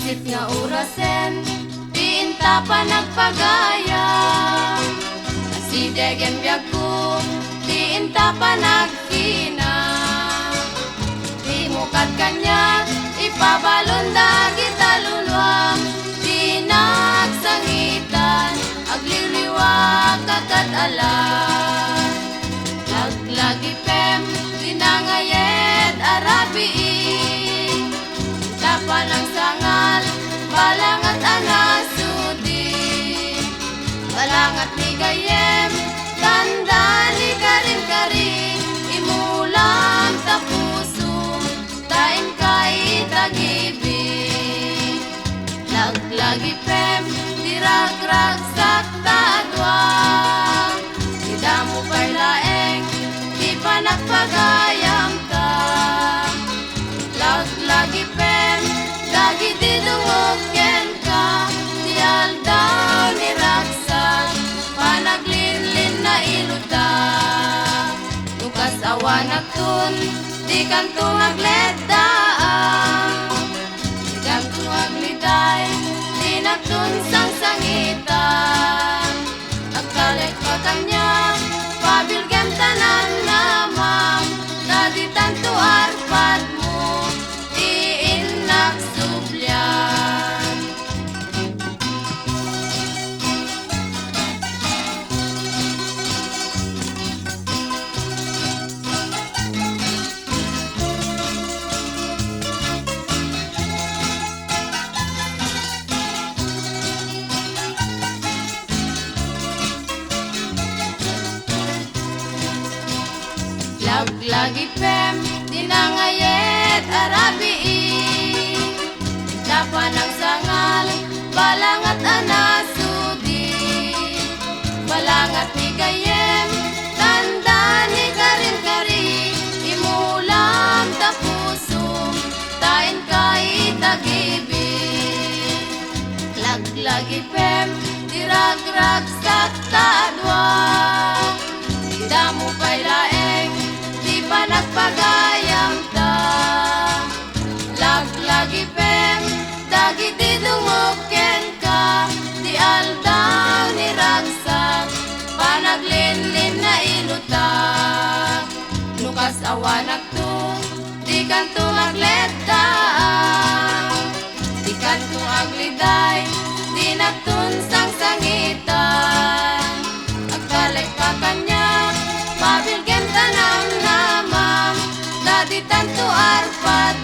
Basit nga orasen, diinta pa nagpagaya. Si degen biyag ko, diinta pa nagkina. Di mo kat kanya, ipabalon kita lulwa. Di nagsangitan, agliliwag kakat alam. Laglagi pem, dinangayet arabiin. Tapa ng sangal, balangat anasudi. Balangat ni gayem, tanda ni karin-karin. Imulam ta puso, tain kay tagibig. Laglagi pem, diragrag sakta adwang. Di mo pa'y laeng, di pa nagpagayam ka. Laglagi pem, dagi di dungogken ka. Di aldaw ni raksak, panaglinlin na iluta. Nukas awan agtun, di kanto nagledaan. Di kanto agliday, di nagtun sang sangitan. Agkalek pa kanya, pabilgem tanan namang. Dadi tanto arpad mo, diin nagsubyan. Laglagi pem, dinangayet arabiin. Tapa ng sangal, balangat anasudi. Balangat ni gayem, tanda ni karin-kari. Imulam ta puso, tain kay tagibig. Laglagi pem, diragrag sakta adwang. Di mo pa'y laeng, di pa nagpagayam ta. Laglagi pem, dagi di dungogken ka. Di aldaw ni ragsak, panaglinlin na iluta. Nukas awan agto, di kanto agledaan. Di kanto agliday, di nagtun sang sangitan. Agkalek pa kanya, pabilgem tanang namam. Dadi tanto arpad